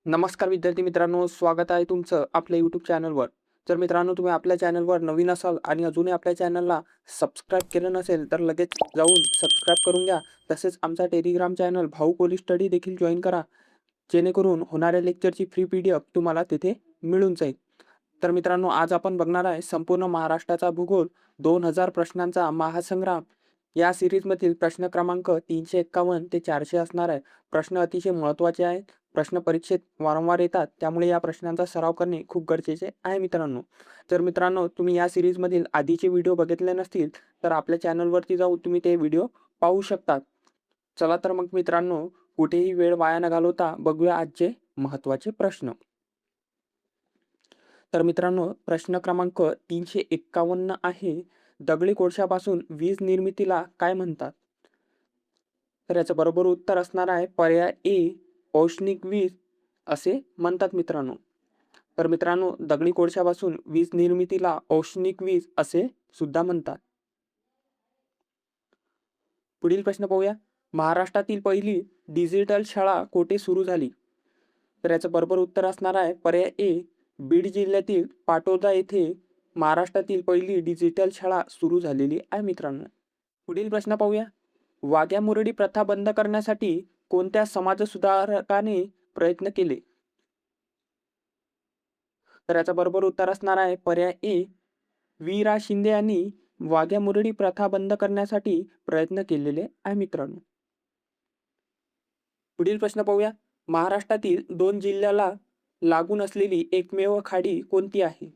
नमस्कार विद्यार्थी मित्रांनो, स्वागत आहे तुमचं आपल्या YouTube चॅनलवर. जर मित्रांनो तुम्ही आपल्या चॅनलवर नवीन असाल आणि अजूनही आपल्या चॅनलला सबस्क्राईब केलं नसेल, तर लगेच जाऊन सबस्क्राईब करून घ्या. तसेच आमचा टेलिग्राम चॅनल भाऊ कोली स्टडी देखील जॉइन करा, जेणेकरून होणाऱ्या लेक्चरची फ्री PDF तुम्हाला तिथे मिळून जाईल. तर मित्रांनो, आज आपण बघणार आहे संपूर्ण महाराष्ट्राचा भूगोल 2000 प्रश्नांचा महासंग्राम या सीरीजमधील प्रश्न क्रमांक 351 ते 400 असणार आहे. प्रश्न अतिशय महत्त्वाचे आहेत. प्रश्न परीक्षेत वारंवार येतात, त्यामुळे या प्रश्नांचा सराव करणे खूप गरजेचे आहे मित्रांनो. जर मित्रांनो तुम्ही या सीरीजमधील आधीचे व्हिडिओ बघितले नसतील, तर आपल्या चॅनलवरती जाऊन तुम्ही ते व्हिडिओ पाहू शकता. चला तर मग मित्रांनो, कुठेही वेळ वाया न घालवता बघूया आजचे महत्त्वाचे प्रश्न. तर मित्रांनो, प्रश्न क्रमांक 351 आहे, दगडी कोळशापासून वीज निर्मितीला काय म्हणतात? तर याचं बरोबर उत्तर असणार आहे पर्याय ए, औष्णिक वीज असे म्हणतात मित्रांनो. तर मित्रांनो, दगडी कोळशापासून वीज निर्मितीला औष्णिक वीज असे सुद्धा म्हणतात. पुढील प्रश्न पाहूया. महाराष्ट्रातील पहिली डिजिटल शाळा कोठे सुरू झाली? तर याचं बरोबर उत्तर असणार आहे पर्याय ए, बीड जिल्ह्यातील पाटोदा येथे महाराष्ट्रातील पहिली डिजिटल शाळा सुरू झालेली आहे मित्रांनो. पुढील प्रश्न पाहूया. वाघ्या मुरळी प्रथा बंद करण्यासाठी कोणत्या समाजसुधारकाने प्रयत्न केले? तर याचं बरोबर उत्तर असणार आहे पर्याय ए, वि. रा. शिंदे यांनी वाघ्या मुरळी प्रथा बंद करण्यासाठी प्रयत्न केलेले आहे मित्रांनो. पुढील प्रश्न पाहूया. महाराष्ट्रातील 2 जिल्ह्याला लागून असलेली एकमेव खाडी कोणती आहे?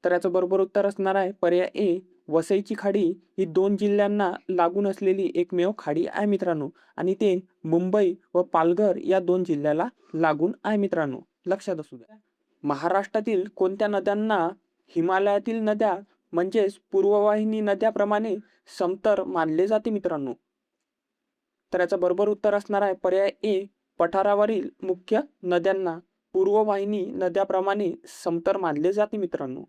तर याचं बरोबर उत्तर असणार आहे पर्याय ए, वसईची खाडी ही 2 जिल्ह्यांना लागून असलेली एकमेव खाडी आहे मित्रांनो, आणि ते मुंबई व पालघर या 2 जिल्ह्याला लागून आहे मित्रांनो. लक्षात असू द्या. महाराष्ट्रातील कोणत्या नद्यांना हिमालयातील नद्या म्हणजेच पूर्ववाहिनी नद्याप्रमाणे समतर मानले जाते मित्रांनो? तर याचं बरोबर उत्तर असणार आहे पर्याय ए, पठारावरील मुख्य नद्यांना पूर्ववाहिनी नद्याप्रमाणे समतर मानले जाते मित्रांनो.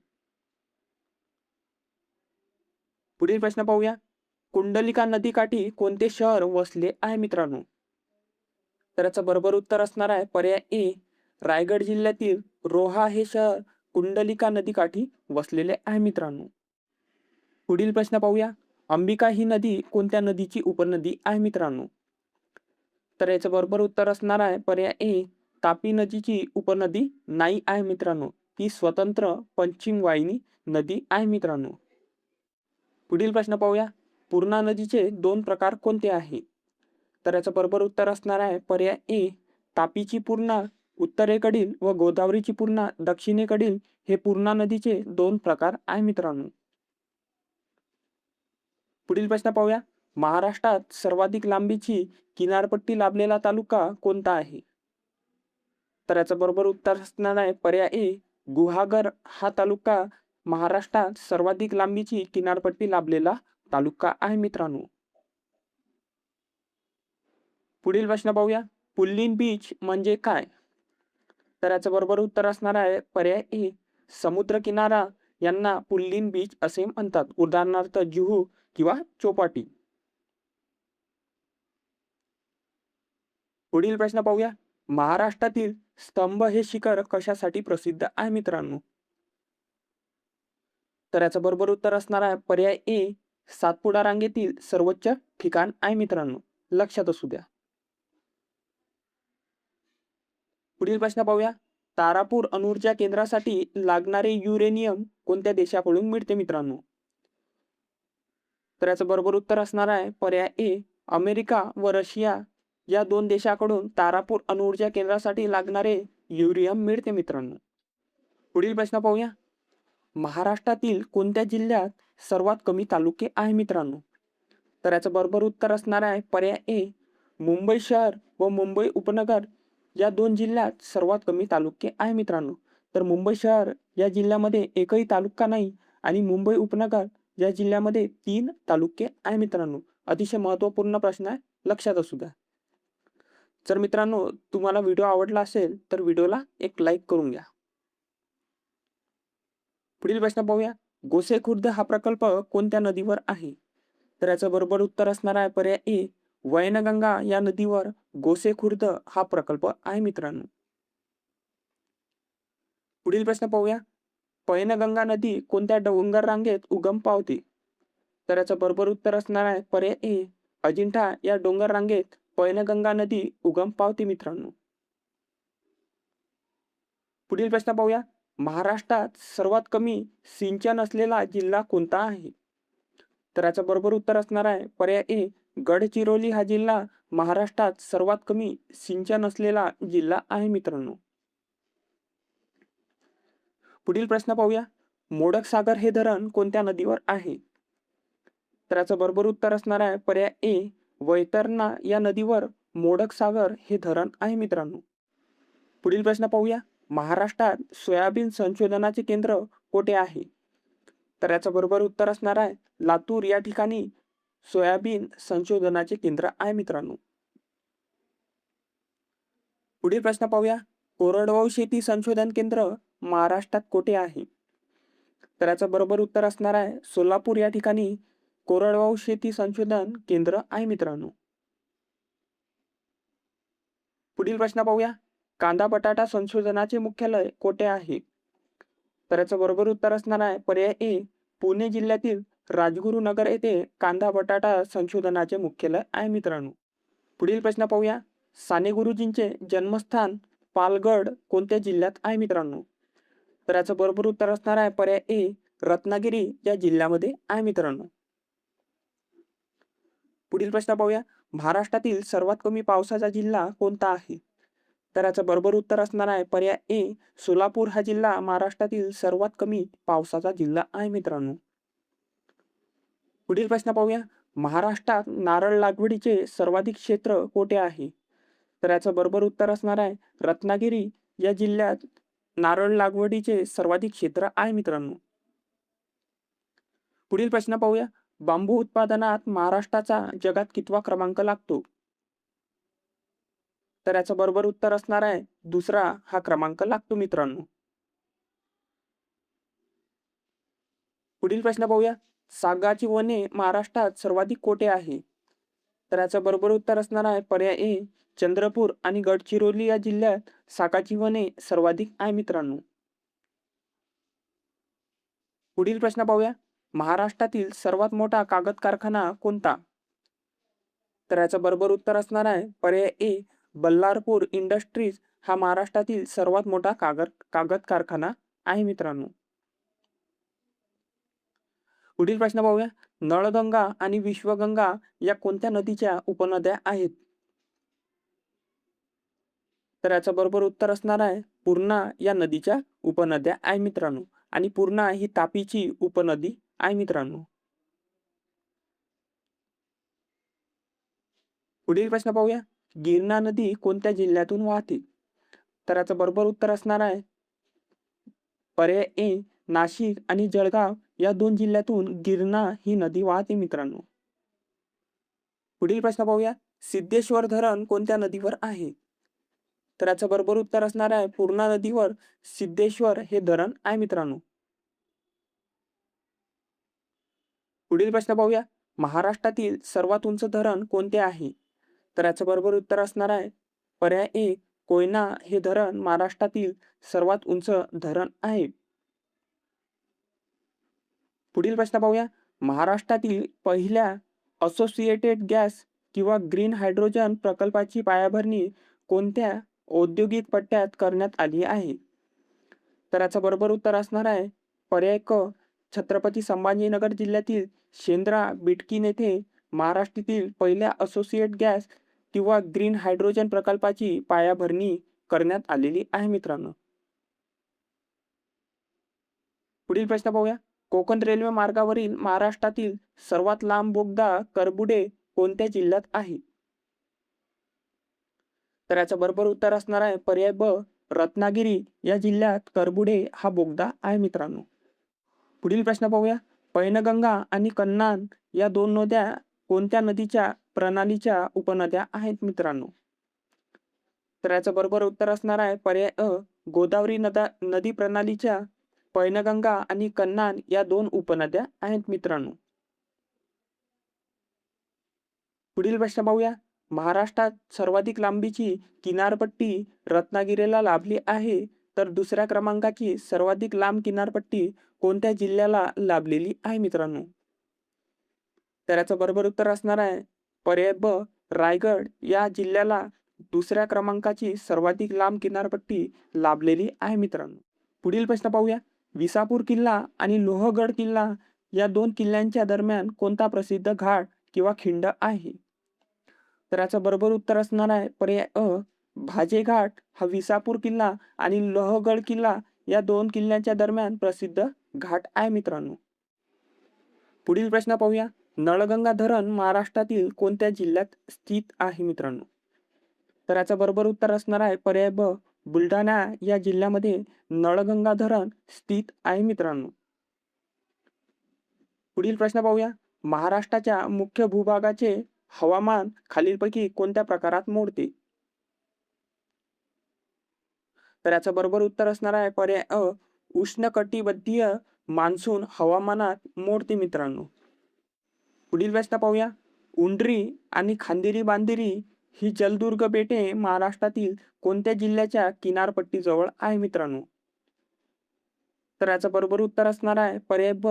पुढील प्रश्न पाहूया. कुंडलिका नदीकाठी कोणते शहर वसले आहे मित्रांनो? तर याचं बरोबर उत्तर असणार आहे पर्याय ए, रायगड जिल्ह्यातील रोहा हे शहर कुंडलिका नदीकाठी वसलेले आहे मित्रांनो. पुढील प्रश्न पाहूया. अंबिका ही नदी कोणत्या नदीची उपनदी आहे मित्रांनो? तर याचं बरोबर उत्तर असणार आहे पर्याय ए, तापी नदीची उपनदी नाही आहे मित्रांनो. ती स्वतंत्र पश्चिम वाहिनी नदी आहे मित्रांनो. पुढील प्रश्न पाहूया. पूर्णा नदीचे 2 प्रकार कोणते आहे? तर याचं बरोबर उत्तर असणार आहे पर्याय ए, तापीची पूर्णा उत्तरेकडील व गोदावरीची पूर्णा दक्षिणेकडील हे पूर्णा नदीचे 2 प्रकार आहे मित्रांनो. पुढील प्रश्न पाहूया. महाराष्ट्रात सर्वाधिक लांबीची किनारपट्टी लाभलेला तालुका कोणता आहे? तर याचं बरोबर उत्तर असणार आहे पर्याय ए, गुहागर हा तालुका महाराष्ट्रात सर्वाधिक लांबीची किनारपट्टी लाभलेला तालुका आहे मित्रांनो. पुढील प्रश्न पाहूया. पुल्लिन बीच म्हणजे काय? तर याचं बरोबर उत्तर असणार आहे पर्याय ए, समुद्र किनारा यांना पुल्लिन बीच असे म्हणतात. उदाहरणार्थ जुहू किंवा चौपाटी. पुढील प्रश्न पाहूया. महाराष्ट्रातील स्तंभ हे शिखर कशासाठी प्रसिद्ध आहे मित्रांनो? तर याचं बरोबर उत्तर असणार आहे पर्याय ए, सातपुडा रांगेतील सर्वोच्च ठिकाण आहे मित्रांनो. लक्षात असू द्या. पुढील प्रश्न पाहूया. तारापूर अणुऊर्जा केंद्रासाठी लागणारे युरेनियम कोणत्या देशाकडून मिळते मित्रांनो? तर याचं बरोबर उत्तर असणार आहे पर्याय ए, अमेरिका व रशिया या 2 देशाकडून तारापूर अणुऊर्जा केंद्रासाठी लागणारे युरेनियम मिळते मित्रांनो. पुढील प्रश्न पाहूया. महाराष्ट्रातील कोणत्या जिल्ह्यात सर्वात कमी तालुके आहे मित्रांनो? तर याचं बरोबर उत्तर असणार आहे पर्याय ए, मुंबई शहर व मुंबई उपनगर या 2 जिल्ह्यात सर्वात कमी तालुके आहे मित्रांनो. तर मुंबई शहर या जिल्ह्यामध्ये एकही तालुका नाही, आणि मुंबई उपनगर या जिल्ह्यामध्ये 3 तालुके आहे मित्रांनो. अतिशय महत्त्वपूर्ण प्रश्न आहे, लक्षात असू द्या. जर मित्रांनो तुम्हाला व्हिडिओ आवडला असेल, तर व्हिडिओला एक लाईक करून घ्या. पुढील प्रश्न पाहूया. गोसेखुर्द हा प्रकल्प कोणत्या नदीवर आहे? तर याचं बरोबर उत्तर असणार आहे पर्याय ए, वैनगंगा या नदीवर गोसेखुर्द हा प्रकल्प आहे मित्रांनो. पुढील प्रश्न पाहूया. पैनगंगा नदी कोणत्या डोंगर रांगेत उगम पावते? तर याचं बरोबर उत्तर असणार आहे पर्याय ए, अजिंठा या डोंगर रांगेत पैनगंगा नदी उगम पावते मित्रांनो. पुढील प्रश्न पाहूया. महाराष्ट्रात सर्वात कमी सिंचन असलेला जिल्हा कोणता आहे? तर याचं बरोबर उत्तर असणार आहे पर्याय ए, गडचिरोली हा जिल्हा महाराष्ट्रात सर्वात कमी सिंचन असलेला जिल्हा आहे मित्रांनो. पुढील प्रश्न पाहूया. मोडक सागर हे धरण कोणत्या नदीवर आहे? तर याचं बरोबर उत्तर असणार आहे पर्याय ए, वैतरणा या नदीवर मोडक सागर हे धरण आहे मित्रांनो. पुढील प्रश्न पाहूया. महाराष्ट्रात सोयाबीन संशोधनाचे केंद्र कोठे आहे? तर याचं बरोबर उत्तर असणार आहे लातूर या ठिकाणी सोयाबीन संशोधनाचे केंद्र आहे मित्रांनो. पुढील प्रश्न पाहूया. कोरडवाहू शेती संशोधन केंद्र महाराष्ट्रात कोठे आहे? तर याचं बरोबर उत्तर असणार आहे सोलापूर या ठिकाणी कोरडवाहू शेती संशोधन केंद्र आहे मित्रांनो. पुढील प्रश्न पाहूया. कांदा बटाटा संशोधनाचे मुख्यालय कोठे आहे? तर याचं बरोबर उत्तर असणार आहे पर्याय ए, पुणे जिल्ह्यातील राजगुरुनगर येथे कांदा बटाटा संशोधनाचे मुख्यालय आहे मित्रांनो. पुढील प्रश्न पाहूया. साने गुरुजींचे जन्मस्थान पालगड कोणत्या जिल्ह्यात आहे मित्रांनो? तर याचं बरोबर उत्तर असणार आहे पर्याय ए, रत्नागिरी या जिल्ह्यामध्ये आहे मित्रांनो. पुढील प्रश्न पाहूया. महाराष्ट्रातील सर्वात कमी पावसाचा जिल्हा कोणता आहे? तर याचं बरोबर उत्तर असणार आहे पर्याय ए, सोलापूर हा जिल्हा महाराष्ट्रातील सर्वात कमी पावसाचा जिल्हा आहे मित्रांनो. पुढील प्रश्न पाहूया. महाराष्ट्रात नारळ लागवडीचे सर्वाधिक क्षेत्र कोठे आहे? तर याचं बरोबर उत्तर असणार आहे रत्नागिरी या जिल्ह्यात नारळ लागवडीचे सर्वाधिक क्षेत्र आहे मित्रांनो. पुढील प्रश्न पाहूया. बांबू उत्पादनात महाराष्ट्राचा जगात कितवा क्रमांक लागतो? तर याचं बरोबर उत्तर असणार आहे दुसरा हा क्रमांक लागतो मित्रांनो. पुढील प्रश्न पाहूया. सागाची वने महाराष्ट्रात सर्वाधिक कोठे आहे? तर याचं बरोबर उत्तर असणार आहे पर्याय ए, चंद्रपूर आणि गडचिरोली या जिल्ह्यात सागाची वने सर्वाधिक आहे मित्रांनो. पुढील प्रश्न पाहूया. महाराष्ट्रातील सर्वात मोठा कागद कारखाना कोणता? तर याचं बरोबर उत्तर असणार आहे पर्याय ए, बल्लारपूर इंडस्ट्रीज हा महाराष्ट्रातील सर्वात मोठा कागद कारखाना आहे मित्रांनो. पुढील प्रश्न पाहूया. नळगंगा आणि विश्वगंगा या कोणत्या नदीच्या उपनद्या आहेत? तर याचं बरोबर उत्तर असणार आहे पूर्णा या नदीच्या उपनद्या आहे मित्रांनो. आणि पूर्णा ही तापीची उपनदी आहे मित्रांनो. पुढील प्रश्न पाहूया. गिरणा नदी कोणत्या जिल्ह्यातून वाहते? तर याचं बरोबर उत्तर असणार आहे पर्याय ए, नाशिक आणि जळगाव या दोन जिल्ह्यातून गिरणा ही नदी वाहते मित्रांनो. पुढील प्रश्न पाहूया. सिद्धेश्वर धरण कोणत्या नदीवर आहे? तर याचं बरोबर उत्तर असणार आहे पूर्णा नदीवर सिद्धेश्वर हे धरण आहे मित्रांनो. पुढील प्रश्न पाहूया. महाराष्ट्रातील सर्वात उंच धरण कोणते आहे? तर याचं बरोबर उत्तर असणार आहे पर्याय ए, कोयना हे धरण महाराष्ट्रातील सर्वात उंच धरण आहे. पुढील प्रश्न पाहूया. महाराष्ट्रातील पहिल्या असोसिएटेड गॅस किंवा ग्रीन हायड्रोजन प्रकल्पाची पायाभरणी कोणत्या औद्योगिक पट्ट्यात करण्यात आली आहे? तर याचं बरोबर उत्तर असणार आहे पर्याय क, छत्रपती संभाजीनगर जिल्ह्यातील शेंद्रा बिटकीन येथे महाराष्ट्रातील पहिल्या असोसिएट गॅस किंवा ग्रीन हायड्रोजन प्रकल्पाची पायाभरणी करण्यात आलेली आहे मित्रांनो. पुढील प्रश्न पाहूया. कोकण रेल्वे मार्गावरील महाराष्ट्रातील सर्वात लांब बोगदा करबुडे कोणत्या जिल्ह्यात आहे? तर याचं बरोबर उत्तर असणार आहे पर्याय ब, रत्नागिरी या जिल्ह्यात करबुडे हा बोगदा आहे मित्रांनो. पुढील प्रश्न पाहूया. पैनगंगा आणि कन्हान या दोन नद्या कोणत्या नदीच्या प्रणालीच्या उपनद्या आहेत मित्रांनो? तर याचं बरोबर उत्तर असणार आहे पर्याय अ, गोदावरी नदी प्रणालीच्या पैनगंगा आणि कन्हान या दोन उपनद्या आहेत मित्रांनो. पुढील प्रश्न पाहूया. महाराष्ट्रात सर्वाधिक लांबीची किनारपट्टी रत्नागिरीला लाभली आहे तर दुसऱ्या क्रमांकाची सर्वाधिक लांब किनारपट्टी कोणत्या जिल्ह्याला लाभलेली आहे मित्रांनो? तर याचं बरोबर उत्तर असणार आहे पर्याय ब, रायगड या जिल्ह्याला दुसऱ्या क्रमांकाची सर्वाधिक लांब किनारपट्टी लाभलेली आहे मित्रांनो. पुढील प्रश्न पाहूया. विसापूर किल्ला आणि लोहगड किल्ला या दोन किल्ल्यांच्या दरम्यान कोणता प्रसिद्ध घाट किंवा खिंड आहे? तर याचं बरोबर उत्तर असणार आहे पर्याय अ, भाजे घाट हा विसापूर किल्ला आणि लोहगड किल्ला या दोन किल्ल्यांच्या दरम्यान प्रसिद्ध घाट आहे मित्रांनो. पुढील प्रश्न पाहूया. नळगंगा धरण महाराष्ट्रातील कोणत्या जिल्ह्यात स्थित आहे मित्रांनो? तर याचं बरोबर उत्तर असणार आहे पर्याय ब, बुलढाणा या जिल्ह्यामध्ये नळगंगा धरण स्थित आहे मित्रांनो. पुढील प्रश्न पाहूया. महाराष्ट्राच्या मुख्य भूभागाचे हवामान खालीलपैकी कोणत्या प्रकारात मोडते? तर याचं बरोबर उत्तर असणार आहे पर्याय अ, उष्णकटिबंधीय मान्सून हवामानात मोडते मित्रांनो. पुढील प्रश्न पाहूया. उंड्री आणि खांदेरी बांदेरी ही जलदुर्ग बेटे महाराष्ट्रातील कोणत्या जिल्ह्याच्या किनारपट्टीजवळ आहे मित्रांनो? तर याचं बरोबर उत्तर असणार आहे पर्याय ब,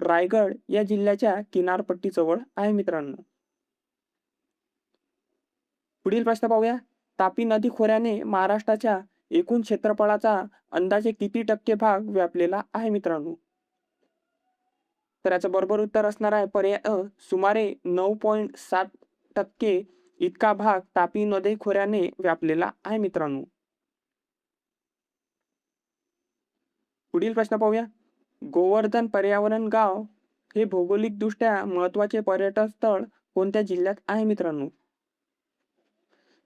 रायगड या जिल्ह्याच्या किनारपट्टीजवळ आहे मित्रांनो. पुढील प्रश्न पाहूया. तापी नदी खोऱ्याने महाराष्ट्राच्या एकूण क्षेत्रफळाचा अंदाजे किती टक्के भाग व्यापलेला आहे मित्रांनो? तर याचं बरोबर उत्तर असणार आहे पर्याय अ, सुमारे 9.7% इतका भाग तापी नदी खोऱ्याने व्यापलेला आहे मित्रांनो. पुढील प्रश्न पाहूया. गोवर्धन पर्यावरण गाव हे भौगोलिकदृष्ट्या महत्वाचे पर्यटन स्थळ कोणत्या जिल्ह्यात आहे मित्रांनो?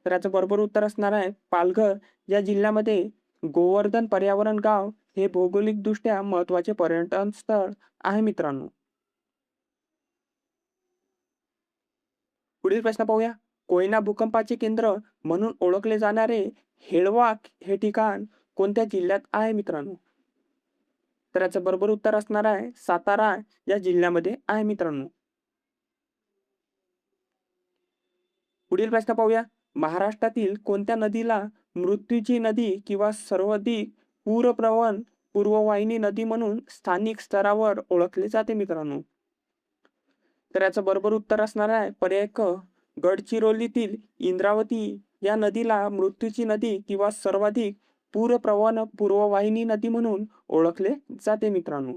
तर याचं बरोबर उत्तर असणार आहे पालघर या जिल्ह्यामध्ये गोवर्धन पर्यावरण गाव हे भौगोलिकदृष्ट्या महत्वाचे पर्यटन स्थळ आहे मित्रांनो. पुढील प्रश्न पाहूया. कोयना भूकंपाचे केंद्र म्हणून ओळखले जाणारे हेळवा हे ठिकाण कोणत्या जिल्ह्यात आहे मित्रांनो? तर याचं बरोबर उत्तर असणार आहे सातारा या जिल्ह्यामध्ये आहे मित्रांनो. पुढील प्रश्न पाहूया. महाराष्ट्रातील कोणत्या नदीला मृत्यूची नदी किंवा सर्वाधिक पूरप्रवण पूर्ववाहिनी नदी म्हणून स्थानिक स्तरावर ओळखले जाते मित्रांनो? तर याचं बरोबर उत्तर असणार आहे पर्याय क, गडचिरोलीतील इंद्रावती या नदीला मृत्यूची नदी किंवा सर्वाधिक पूरप्रवण पूर्ववाहिनी नदी म्हणून ओळखले जाते मित्रांनो.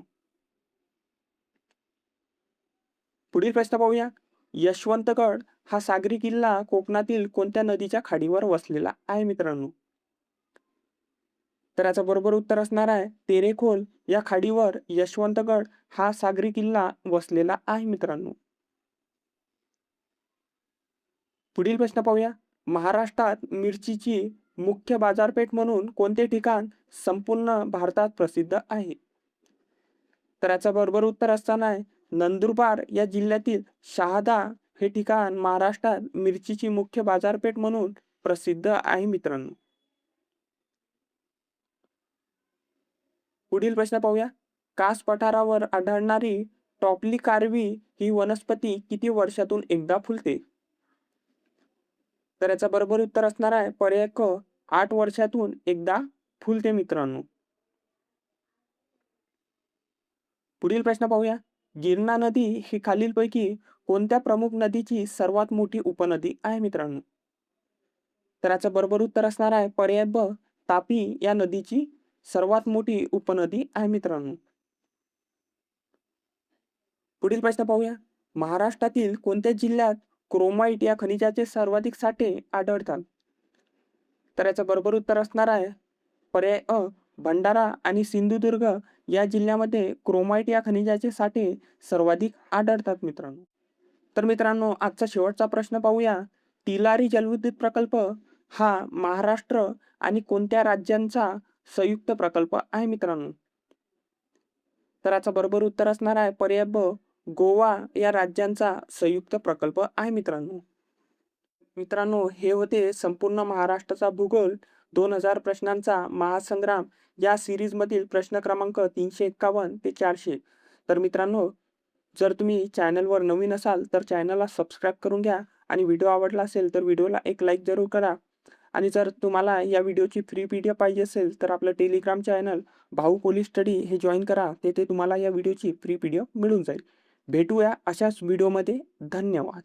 पुढील प्रश्न पाहूया. यशवंतगड हा सागरी किल्ला कोकणातील कोणत्या नदीच्या खाडीवर वसलेला आहे मित्रांनो? तर याचं बरोबर उत्तर असणार आहे तेरेखोल या खाडीवर यशवंतगड हा सागरी किल्ला वसलेला आहे मित्रांनो. पुढील प्रश्न पाहूया. महाराष्ट्रात मिरचीची मुख्य बाजारपेठ म्हणून कोणते ठिकाण संपूर्ण भारतात प्रसिद्ध आहे? तर याचं बरोबर उत्तर असताना आहे नंदुरबार या जिल्ह्यातील शहादा हे ठिकाण महाराष्ट्रात मिरचीची मुख्य बाजारपेठ म्हणून प्रसिद्ध आहे मित्रांनो. पुढील प्रश्न पाहूया. कास पठारावर आढळणारी टॉपली कार्वी ही वनस्पती किती वर्षातून एकदा फुलते? तर याचं बरोबर उत्तर असणार आहे पर्याय क, 8 वर्षातून एकदा फुलते मित्रांनो. पुढील प्रश्न पाहूया. गिरणा नदी ही खालीलपैकी कोणत्या प्रमुख नदीची सर्वात मोठी उपनदी आहे मित्रांनो? तर याचं बरोबर उत्तर असणार आहे पर्याय ब, तापी या नदीची सर्वात मोठी उपनदी आहे मित्रांनो. पुढील प्रश्न पाहूया. महाराष्ट्रातील कोणत्या जिल्ह्यात क्रोमाइट या खनिजाचे सर्वाधिक साठे आढळतात? तर याचं बरोबर उत्तर असणार आहे पर्याय अ, भंडारा आणि सिंधुदुर्ग या जिल्ह्यामध्ये क्रोमाइट या खनिजाचे साठे सर्वाधिक आढळतात मित्रांनो. तर मित्रांनो आजचा शेवटचा प्रश्न पाहूया. तिलारी जलविद्युत प्रकल्प हा महाराष्ट्र आणि कोणत्या राज्यांचा संयुक्त प्रकल्प आहे मित्रांनो? तर याचं बरोबर उत्तर असणार आहे पर्याय ब, गोवा या राज्यांचा संयुक्त प्रकल्प आहे मित्रांनो. मित्रांनो हे होते संपूर्ण महाराष्ट्राचा भूगोल 2000 प्रश्नांचा महासंग्राम या सिरीज मधील प्रश्न क्रमांक 351 ते 400. तर मित्रांनो जर तुम्ही चॅनलवर नवीन असाल तर चॅनलला सबस्क्राईब करून घ्या आणि व्हिडिओ आवडला असेल तर व्हिडिओला एक लाईक जरूर करा आणि जर तुम्हाला या व्हिडिओची फ्री PDF पाहिजे असेल तर आपलं टेलिग्राम चॅनल भाऊ पोलीस स्टडी हे जॉईन करा. तेथे तुम्हाला या व्हिडिओची फ्री PDF मिळून जाईल. भेटूया अशाच व्हिडिओमध्ये. धन्यवाद.